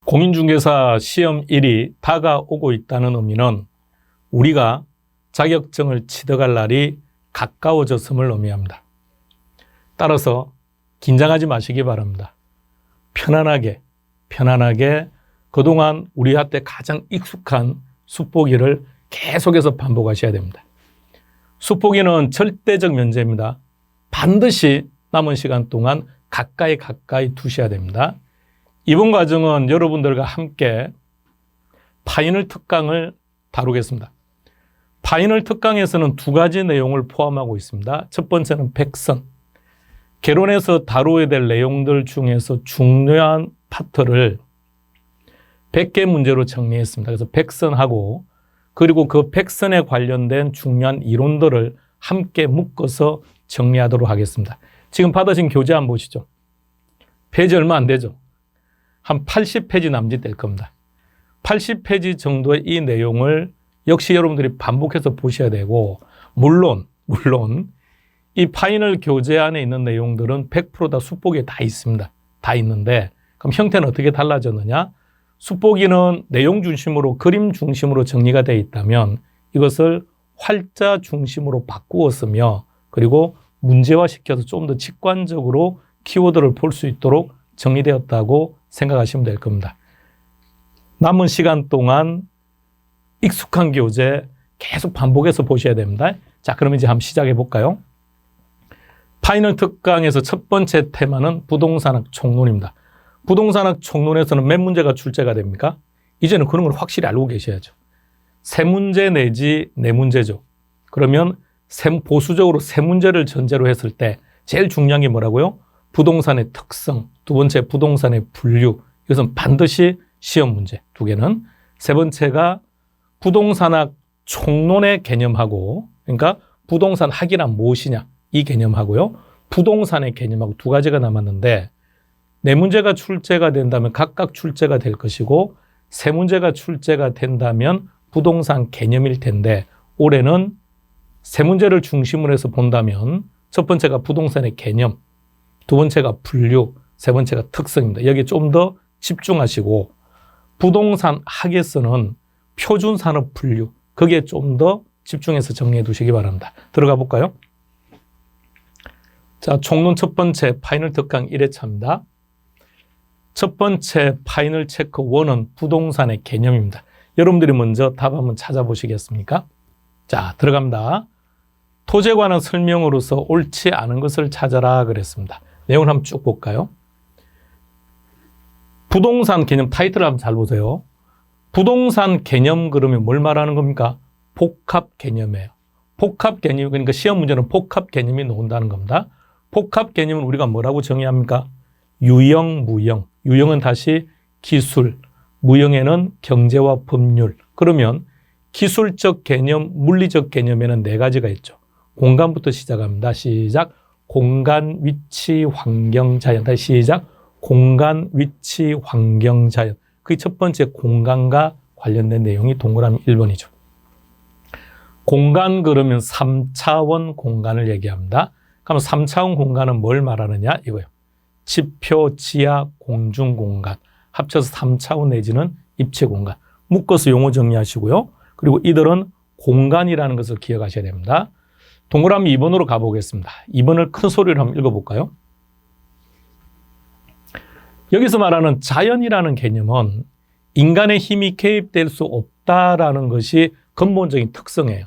공인중개사 시험일이 다가오고 있다는 의미는 우리가 자격증을 취득할 날이 가까워졌음을 의미합니다. 따라서 긴장하지 마시기 바랍니다. 편안하게 그동안 우리한테 가장 익숙한 숫보기를 계속해서 반복하셔야 됩니다. 숫보기는 절대적 면제입니다. 반드시 남은 시간 동안 가까이 두셔야 됩니다. 이번 과정은 여러분들과 함께 파이널 특강을 다루겠습니다. 파이널 특강에서는 두 가지 내용을 포함하고 있습니다. 첫 번째는 백선. 개론에서 다루어야 될 내용들 중에서 중요한 파트를 100개 문제로 정리했습니다. 그래서 백선하고 그리고 그 백선에 관련된 중요한 이론들을 함께 묶어서 정리하도록 하겠습니다. 지금 받으신 교재 한번 보시죠. 페이지 얼마 안 되죠? 한 80페이지 남짓 될 겁니다. 80페이지 정도의 이 내용을 역시 여러분들이 반복해서 보셔야 되고 물론 이 파이널 교재 안에 있는 내용들은 100% 다 숫보기에 다 있습니다. 다 있는데 그럼 형태는 어떻게 달라졌느냐? 숫보기는 내용 중심으로 그림 중심으로 정리가 되어 있다면 이것을 활자 중심으로 바꾸었으며 그리고 문제화시켜서 좀 더 직관적으로 키워드를 볼 수 있도록 정리되었다고 생각하시면 될 겁니다. 남은 시간 동안 익숙한 교재 계속 반복해서 보셔야 됩니다. 자, 그럼 이제 한번 시작해 볼까요? 파이널 특강에서 첫 번째 테마는 부동산학 총론입니다. 부동산학 총론에서는 몇 문제가 출제가 됩니까? 이제는 그런 걸 확실히 알고 계셔야죠. 3문제 내지 4문제죠. 그러면 보수적으로 3문제를 전제로 했을 때 제일 중요한 게 뭐라고요? 부동산의 특성, 두 번째 부동산의 분류, 이것은 반드시 시험 문제 2개는. 세 번째가 부동산학 총론의 개념하고, 그러니까 부동산 학이란 무엇이냐 이 개념하고요. 부동산의 개념하고 2가지가 남았는데 4문제가 출제가 된다면 각각 출제가 될 것이고 3문제가 출제가 된다면 부동산 개념일 텐데 올해는 3문제를 중심으로 해서 본다면 첫 번째가 부동산의 개념, 두 번째가 분류, 세 번째가 특성입니다. 여기에 좀 더 집중하시고 부동산 학에서는 표준산업 분류, 거기에 좀 더 집중해서 정리해 두시기 바랍니다. 들어가 볼까요? 자, 총론 첫 번째 파이널 특강 1회차입니다. 첫 번째 파이널 체크 1은 부동산의 개념입니다. 여러분들이 먼저 답 한번 찾아보시겠습니까? 자, 들어갑니다. 토지에 관한 설명으로서 옳지 않은 것을 찾아라 그랬습니다. 내용을 한번 쭉 볼까요? 부동산 개념 타이틀을 한번 잘 보세요. 부동산 개념 그러면 뭘 말하는 겁니까? 복합 개념이에요. 복합 개념, 그러니까 시험 문제는 복합 개념이 나온다는 겁니다. 복합 개념은 우리가 뭐라고 정의합니까? 유형, 무형. 유형은 다시 기술, 무형에는 경제와 법률. 그러면 기술적 개념, 물리적 개념에는 4가지가 있죠. 공간부터 시작합니다. 시작. 공간, 위치, 환경, 자연. 다시 시작. 공간, 위치, 환경, 자연. 그게 첫 번째 공간과 관련된 내용이 동그라미 1번이죠. 공간 그러면 3차원 공간을 얘기합니다. 그럼 3차원 공간은 뭘 말하느냐 이거예요. 지표, 지하, 공중 공간. 합쳐서 3차원 내지는 입체 공간. 묶어서 용어 정리하시고요. 그리고 이들은 공간이라는 것을 기억하셔야 됩니다. 동그라미 2번으로 가보겠습니다. 2번을 큰 소리로 한번 읽어볼까요? 여기서 말하는 자연이라는 개념은 인간의 힘이 개입될 수 없다라는 것이 근본적인 특성이에요.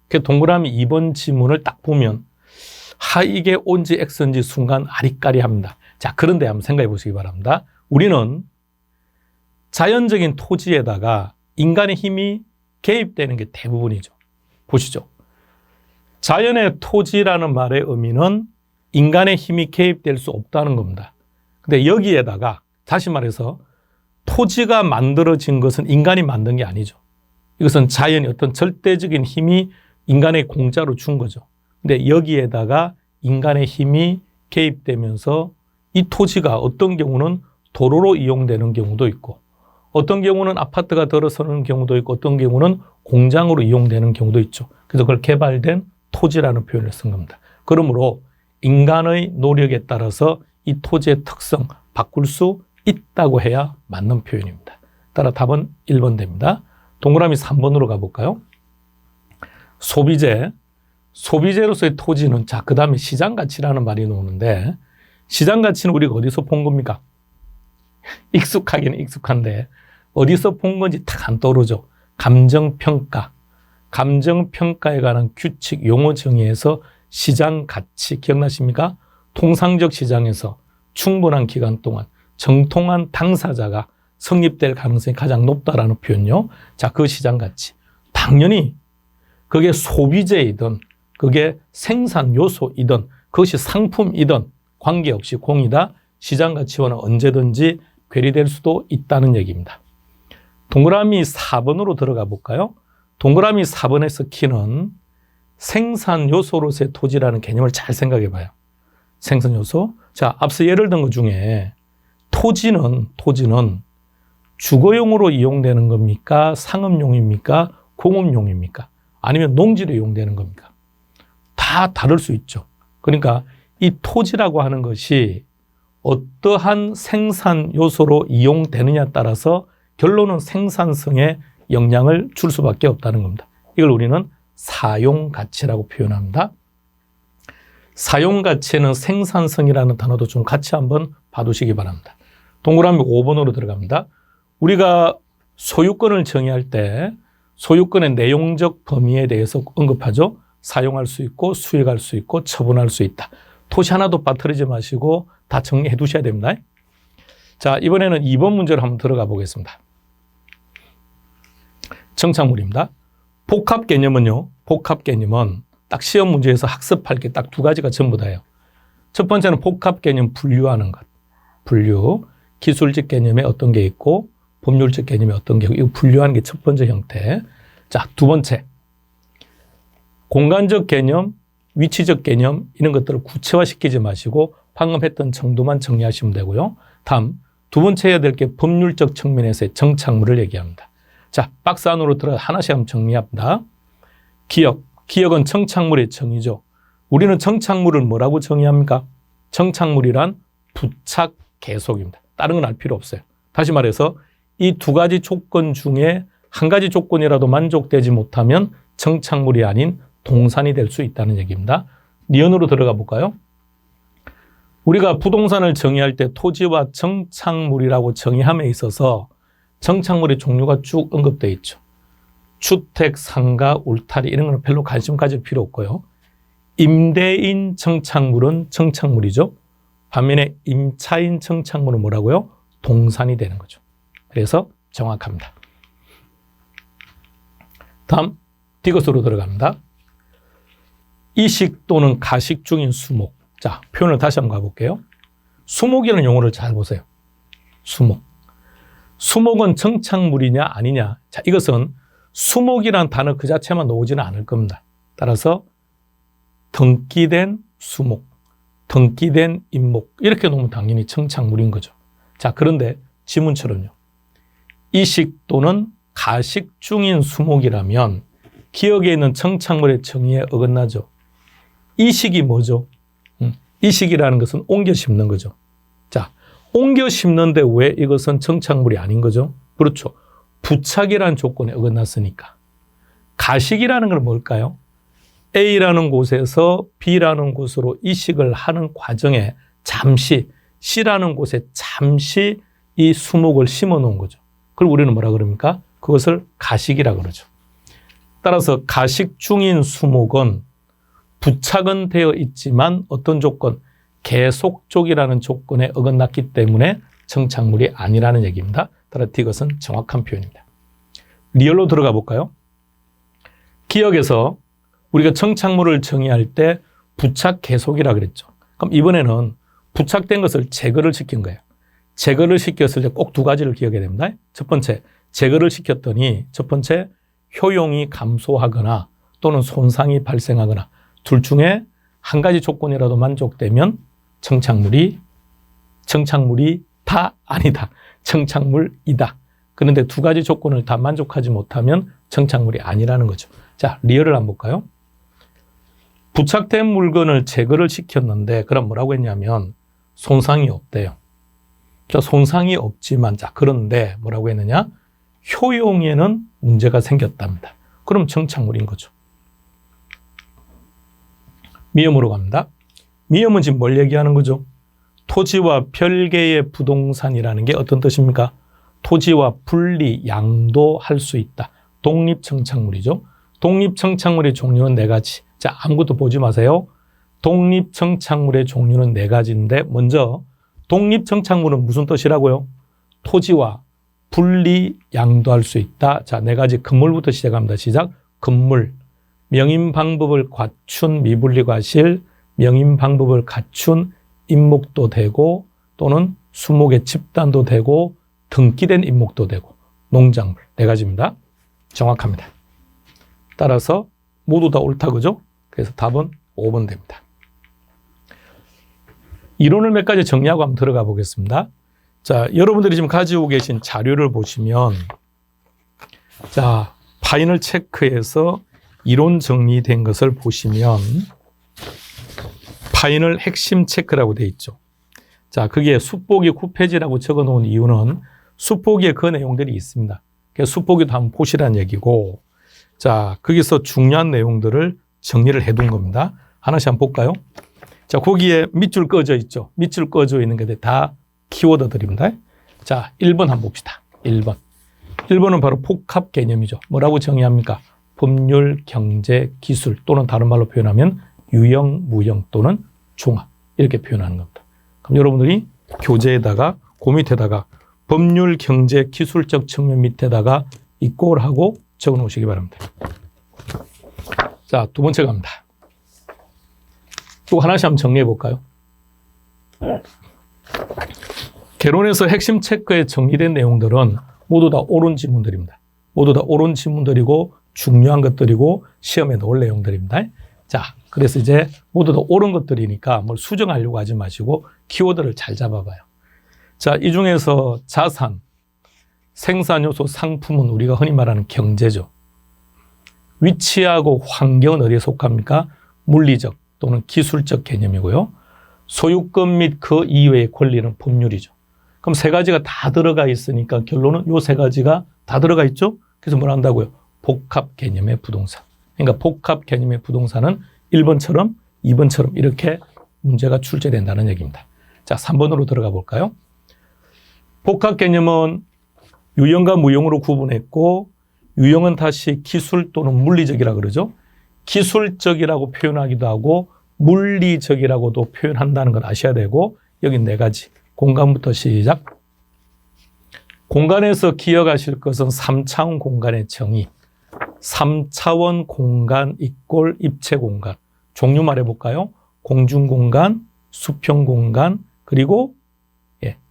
그 동그라미 2번 지문을 딱 보면 이게 O인지 X인지 순간 아리까리합니다. 자, 그런데 한번 생각해 보시기 바랍니다. 우리는 자연적인 토지에다가 인간의 힘이 개입되는 게 대부분이죠. 보시죠. 자연의 토지라는 말의 의미는 인간의 힘이 개입될 수 없다는 겁니다. 근데 여기에다가 다시 말해서 토지가 만들어진 것은 인간이 만든 게 아니죠. 이것은 자연의 어떤 절대적인 힘이 인간의 공짜로 준 거죠. 근데 여기에다가 인간의 힘이 개입되면서 이 토지가 어떤 경우는 도로로 이용되는 경우도 있고 어떤 경우는 아파트가 들어서는 경우도 있고 어떤 경우는 공장으로 이용되는 경우도 있죠. 그래서 그걸 개발된 토지라는 표현을 쓴 겁니다. 그러므로 인간의 노력에 따라서 이 토지의 특성 바꿀 수 있다고 해야 맞는 표현입니다. 따라 답은 1번 됩니다. 동그라미 3번으로 가볼까요? 소비재. 소비재로서의 토지는, 자, 그 다음에 시장가치라는 말이 나오는데, 시장가치는 우리가 어디서 본 겁니까? 익숙하기는 익숙한데, 어디서 본 건지 딱 안 떠오르죠. 감정평가. 감정평가에 관한 규칙, 용어 정의에서 시장가치 기억나십니까? 통상적 시장에서 충분한 기간 동안 정통한 당사자가 성립될 가능성이 가장 높다라는 표현요. 자, 그 시장가치. 당연히 그게 소비재이든 그게 생산 요소이든 그것이 상품이든 관계없이 공이다. 시장가치와는 언제든지 괴리될 수도 있다는 얘기입니다. 동그라미 4번으로 들어가 볼까요? 동그라미 4번에서 키는 생산 요소로서의 토지라는 개념을 잘 생각해 봐요. 생산 요소. 자, 앞서 예를 든 것 중에 토지는 주거용으로 이용되는 겁니까? 상업용입니까? 공업용입니까? 아니면 농지로 이용되는 겁니까? 다 다를 수 있죠. 그러니까 이 토지라고 하는 것이 어떠한 생산 요소로 이용되느냐에 따라서 결론은 생산성에 영향을 줄 수밖에 없다는 겁니다. 이걸 우리는 사용가치라고 표현합니다. 사용가치에는 생산성이라는 단어도 좀 같이 한번 봐두시기 바랍니다. 동그라미 5번으로 들어갑니다. 우리가 소유권을 정의할 때 소유권의 내용적 범위에 대해서 언급하죠. 사용할 수 있고 수익할 수 있고 처분할 수 있다. 토시 하나도 빠뜨리지 마시고 다 정리해 두셔야 됩니다. 자, 이번에는 2번 문제로 한번 들어가 보겠습니다. 정착물입니다. 복합 개념은요. 복합 개념은 딱 시험 문제에서 학습할 게 딱 두 가지가 전부 다예요. 첫 번째는 복합 개념 분류하는 것. 분류. 기술적 개념에 어떤 게 있고 법률적 개념에 어떤 게 있고 이거 분류하는 게 첫 번째 형태. 자, 두 번째. 공간적 개념, 위치적 개념 이런 것들을 구체화시키지 마시고 방금 했던 정도만 정리하시면 되고요. 다음 두 번째 해야 될 게 법률적 측면에서의 정착물을 얘기합니다. 자, 박스 안으로 들어가 하나씩 한번 정리합니다. 기억. 기억은 정착물의 정의죠. 우리는 정착물을 뭐라고 정의합니까? 정착물이란 부착 계속입니다. 다른 건 알 필요 없어요. 다시 말해서 이 두 가지 조건 중에 한 가지 조건이라도 만족되지 못하면 정착물이 아닌 동산이 될 수 있다는 얘기입니다. 니은으로 들어가 볼까요? 우리가 부동산을 정의할 때 토지와 정착물이라고 정의함에 있어서 정착물의 종류가 쭉 언급되어 있죠. 주택, 상가, 울타리 이런 거는 별로 관심 가질 필요 없고요. 임대인 정착물은 정착물이죠. 반면에 임차인 정착물은 뭐라고요? 동산이 되는 거죠. 그래서 정확합니다. 다음 디귿으로 들어갑니다. 이식 또는 가식 중인 수목. 자, 표현을 다시 한번 가볼게요. 수목이라는 용어를 잘 보세요. 수목. 수목은 정착물이냐 아니냐. 자, 이것은 수목이란 단어 그 자체만 나오지는 않을 겁니다. 따라서 등기된 수목, 등기된 임목 이렇게 놓으면 당연히 정착물인 거죠. 자, 그런데 지문처럼요. 이식 또는 가식 중인 수목이라면 기억에 있는 정착물의 정의에 어긋나죠. 이식이 뭐죠? 이식이라는 것은 옮겨 심는 거죠. 자, 옮겨 심는데 왜 이것은 정착물이 아닌 거죠? 그렇죠. 부착이라는 조건에 어긋났으니까. 가식이라는 건 뭘까요? A라는 곳에서 B라는 곳으로 이식을 하는 과정에 잠시 C라는 곳에 잠시 이 수목을 심어 놓은 거죠. 그걸 우리는 뭐라 그럽니까? 그것을 가식이라 그러죠. 따라서 가식 중인 수목은 부착은 되어 있지만 어떤 조건? 계속적이라는 조건에 어긋났기 때문에 정착물이 아니라는 얘기입니다. 따라 이것은 정확한 표현입니다. 리얼로 들어가 볼까요? 기억에서 우리가 정착물을 정의할 때 부착 계속이라 그랬죠. 그럼 이번에는 부착된 것을 제거를 시킨 거예요. 제거를 시켰을 때 꼭 두 가지를 기억해야 됩니다. 첫 번째, 제거를 시켰더니 첫 번째, 효용이 감소하거나 또는 손상이 발생하거나 둘 중에 한 가지 조건이라도 만족되면 정착물이 다 아니다. 정착물이다. 그런데 두 가지 조건을 다 만족하지 못하면 정착물이 아니라는 거죠. 자, 리얼을 한번 볼까요? 부착된 물건을 제거를 시켰는데 그럼 뭐라고 했냐면 손상이 없대요. 자, 손상이 없지만, 자, 그런데 뭐라고 했느냐? 효용에는 문제가 생겼답니다. 그럼 정착물인 거죠. 미음으로 갑니다. 미음은 지금 뭘 얘기하는 거죠? 토지와 별개의 부동산이라는 게 어떤 뜻입니까? 토지와 분리, 양도할 수 있다. 독립정착물이죠. 독립정착물의 종류는 4가지. 자, 아무것도 보지 마세요. 독립정착물의 종류는 4가지인데 먼저 독립정착물은 무슨 뜻이라고요? 토지와 분리, 양도할 수 있다. 자, 4가지 건물부터 시작합니다. 시작. 건물, 명인 방법을 갖춘 미분리 과실, 명인 방법을 갖춘 임목도 되고 또는 수목의 집단도 되고 등기된 임목도 되고 농작물 4가지입니다. 정확합니다. 따라서 모두 다 옳다 그죠? 그래서 답은 5번 됩니다. 이론을 몇 가지 정리하고 한번 들어가 보겠습니다. 자, 여러분들이 지금 가지고 계신 자료를 보시면 자, 파인을 체크해서 이론 정리된 것을 보시면 파인을 핵심 체크라고 되어 있죠. 자, 그게 숫보기 9페이지라고 적어 놓은 이유는 숫보기에 그 내용들이 있습니다. 그래서 숫보기도 한번 보시라는 얘기고, 자, 거기서 중요한 내용들을 정리를 해둔 겁니다. 하나씩 한번 볼까요? 자, 거기에 밑줄 꺼져 있죠. 밑줄 꺼져 있는 게 다 키워드들입니다. 자, 1번 한번 봅시다. 1번. 1번은 바로 복합 개념이죠. 뭐라고 정의합니까? 법률, 경제, 기술 또는 다른 말로 표현하면 유형, 무형 또는 종합 이렇게 표현하는 겁니다. 그럼 여러분들이 교재에다가 그 밑에다가 법률, 경제, 기술적 측면 밑에다가 이꼴 하고 적어 놓으시기 바랍니다. 자, 2번째 갑니다. 또 하나씩 한번 정리해 볼까요? 개론에서 핵심 체크에 정리된 내용들은 모두 다 옳은 지문들입니다. 모두 다 옳은 지문들이고 중요한 것들이고 시험에 넣을 내용들입니다. 자, 그래서 이제 모두 다 옳은 것들이니까 뭘 수정하려고 하지 마시고 키워드를 잘 잡아봐요. 자, 이 중에서 자산, 생산요소, 상품은 우리가 흔히 말하는 경제죠. 위치하고 환경은 어디에 속합니까? 물리적 또는 기술적 개념이고요. 소유권 및 그 이외의 권리는 법률이죠. 그럼 3가지가 다 들어가 있으니까 결론은 요 3가지가 다 들어가 있죠? 그래서 뭘 한다고요? 복합 개념의 부동산. 그러니까 복합 개념의 부동산은 1번처럼 2번처럼 이렇게 문제가 출제된다는 얘기입니다. 자, 3번으로 들어가 볼까요? 복합 개념은 유형과 무형으로 구분했고 유형은 다시 기술 또는 물리적이라 그러죠. 기술적이라고 표현하기도 하고 물리적이라고도 표현한다는 걸 아셔야 되고 여기 4가지. 공간부터 시작. 공간에서 기억하실 것은 3차원 공간의 정의. 3차원 공간 이꼴 입체 공간. 종류 말해볼까요? 공중공간, 수평공간, 그리고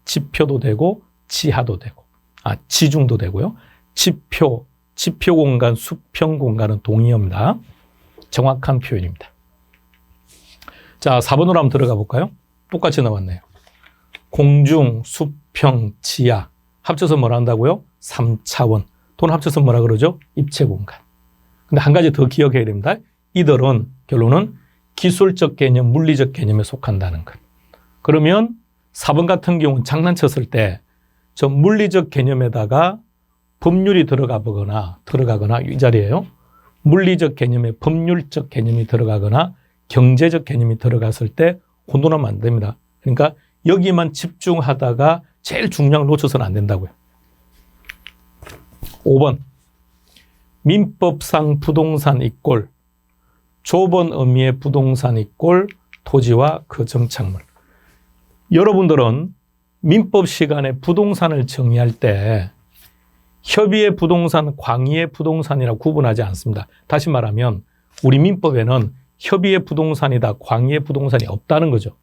지표도 되고 지하도 되고 지중도 되고요. 지표 공간, 수평 공간은 동의어입니다. 정확한 표현입니다. 자, 4번으로 한번 들어가 볼까요? 똑같이 나왔네요. 공중, 수평, 지하 합쳐서 뭐라 한다고요? 3차원. 돈 합쳐서 뭐라 그러죠? 입체 공간. 근데 한 가지 더 기억해야 됩니다. 이들은 결론은 기술적 개념, 물리적 개념에 속한다는 것. 그러면 4번 같은 경우는 장난쳤을 때 저 물리적 개념에다가 법률이 들어가거나 이 자리에요. 물리적 개념에 법률적 개념이 들어가거나 경제적 개념이 들어갔을 때 혼돈하면 안 됩니다. 그러니까 여기만 집중하다가 제일 중요한 걸 놓쳐서는 안 된다고요. 5번. 민법상 부동산 이꼴 좁은 의미의 부동산 이꼴 토지와 그 정착물. 여러분들은 민법 시간에 부동산을 정의할 때 협의의 부동산, 광의의 부동산이라고 구분하지 않습니다. 다시 말하면 우리 민법에는 협의의 부동산이다, 광의의 부동산이 없다는 거죠.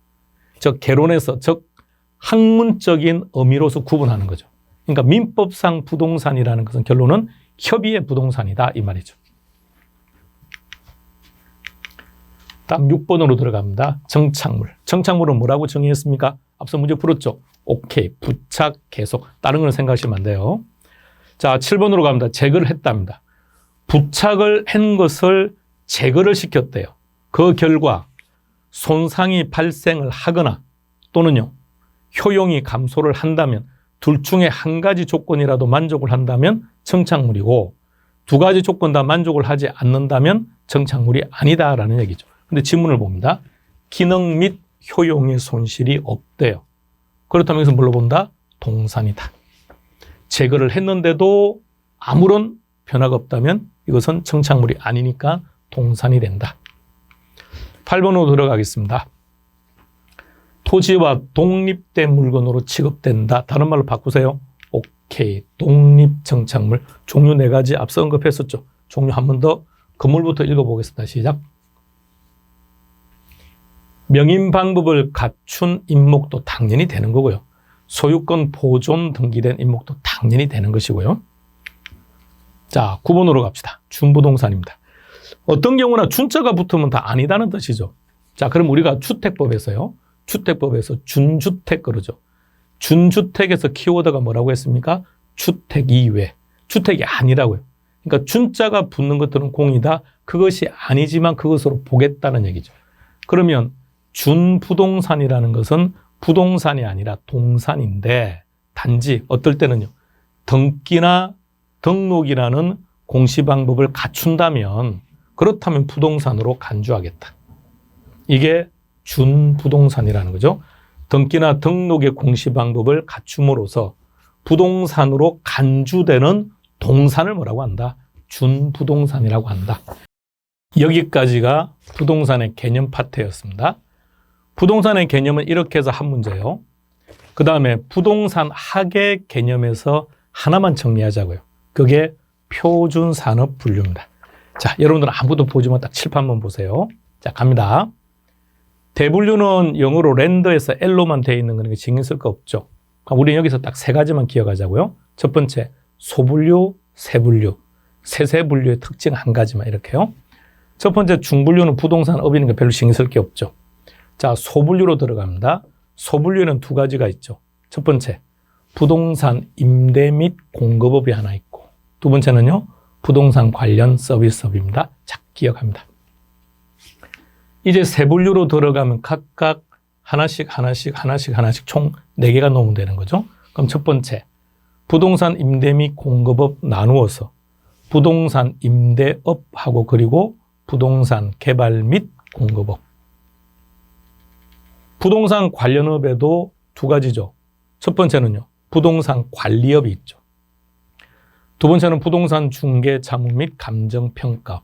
즉 개론에서 즉 학문적인 의미로서 구분하는 거죠. 그러니까 민법상 부동산이라는 것은 결론은 협의의 부동산이다 이 말이죠. 다음 6번으로 들어갑니다. 정착물. 정착물은 뭐라고 정의했습니까? 앞서 문제 풀었죠. 오케이. 부착, 계속. 다른 걸 생각하시면 안 돼요. 자, 7번으로 갑니다. 제거를 했답니다. 부착을 한 것을 제거를 시켰대요. 그 결과 손상이 발생을 하거나 또는요, 효용이 감소를 한다면, 둘 중에 한 가지 조건이라도 만족을 한다면 정착물이고, 두 가지 조건 다 만족을 하지 않는다면 정착물이 아니다라는 얘기죠. 근데 지문을 봅니다. 기능 및 효용의 손실이 없대요. 그렇다면 여기서 뭘로 본다? 동산이다. 제거를 했는데도 아무런 변화가 없다면 이것은 정착물이 아니니까 동산이 된다. 8번으로 들어가겠습니다. 토지와 독립된 물건으로 취급된다. 다른 말로 바꾸세요. 오케이. 독립정착물. 종류 4가지 앞서 언급했었죠. 종류 한 번 더 건물부터 읽어보겠습니다. 시작. 명인 방법을 갖춘 임목도 당연히 되는 거고요. 소유권 보존 등기된 임목도 당연히 되는 것이고요. 자, 9번으로 갑시다. 준부동산입니다. 어떤 경우나 준자가 붙으면 다 아니다는 뜻이죠. 자, 그럼 우리가 주택법에서요. 주택법에서 준주택 그러죠. 준주택에서 키워드가 뭐라고 했습니까? 주택 이외. 주택이 아니라고요. 그러니까 준자가 붙는 것들은 공이다. 그것이 아니지만 그것으로 보겠다는 얘기죠. 그러면 준부동산이라는 것은 부동산이 아니라 동산인데, 단지 어떨 때는요, 등기나 등록이라는 공시방법을 갖춘다면, 그렇다면 부동산으로 간주하겠다. 이게 준부동산이라는 거죠. 등기나 등록의 공시방법을 갖춤으로써 부동산으로 간주되는 동산을 뭐라고 한다? 준부동산이라고 한다. 여기까지가 부동산의 개념 파트였습니다. 부동산의 개념은 이렇게 해서 한 문제요. 그 다음에 부동산 학의 개념에서 하나만 정리하자고요. 그게 표준산업 분류입니다. 자, 여러분들은 아무것도 보지만 딱 칠판만 보세요. 자, 갑니다. 대분류는 영어로 랜더에서 L로만 되어 있는 거니까 신경 쓸 거 없죠. 우리는 여기서 딱 3가지만 기억하자고요. 첫 번째, 소분류, 세분류. 세세분류의 특징 한 가지만 이렇게요. 첫 번째, 중분류는 부동산 업이니까 별로 신경 쓸 게 없죠. 자, 소분류로 들어갑니다. 소분류에는 2가지가 있죠. 첫 번째, 부동산 임대 및 공급업이 하나 있고, 두 번째는요, 부동산 관련 서비스업입니다. 자, 기억합니다. 이제 세분류로 들어가면 각각 하나씩 총 4개가 놓으면 되는 거죠. 그럼 첫 번째, 부동산 임대 및 공급업 나누어서 부동산 임대업하고 그리고 부동산 개발 및 공급업. 부동산 관련업에도 2가지죠. 첫 번째는요, 부동산 관리업이 있죠. 두 번째는 부동산 중개 자문 및 감정평가.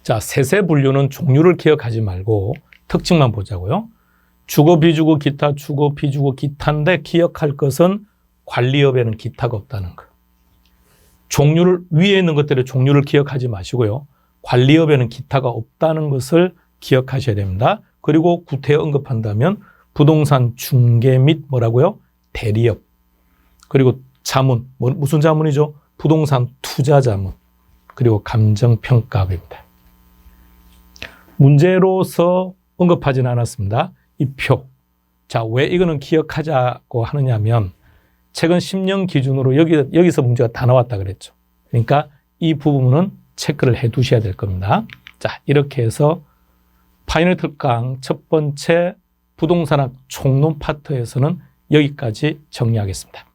자, 세세분류는 종류를 기억하지 말고 특징만 보자고요. 주거, 비주거, 기타, 주거, 비주거, 기타인데 기억할 것은 관리업에는 기타가 없다는 거. 종류를, 위에 있는 것들의 종류를 기억하지 마시고요. 관리업에는 기타가 없다는 것을 기억하셔야 됩니다. 그리고 구태여 언급한다면 부동산 중개 및 뭐라고요? 대리업. 그리고 자문, 무슨 자문이죠? 부동산 투자 자문. 그리고 감정평가입니다. 문제로서 언급하지는 않았습니다. 이 표. 자, 왜 이거는 기억하자고 하느냐면 최근 10년 기준으로 여기서 문제가 다 나왔다 그랬죠. 그러니까 이 부분은 체크를 해 두셔야 될 겁니다. 자, 이렇게 해서 파이널 특강 첫 번째 부동산학 총론 파트에서는 여기까지 정리하겠습니다.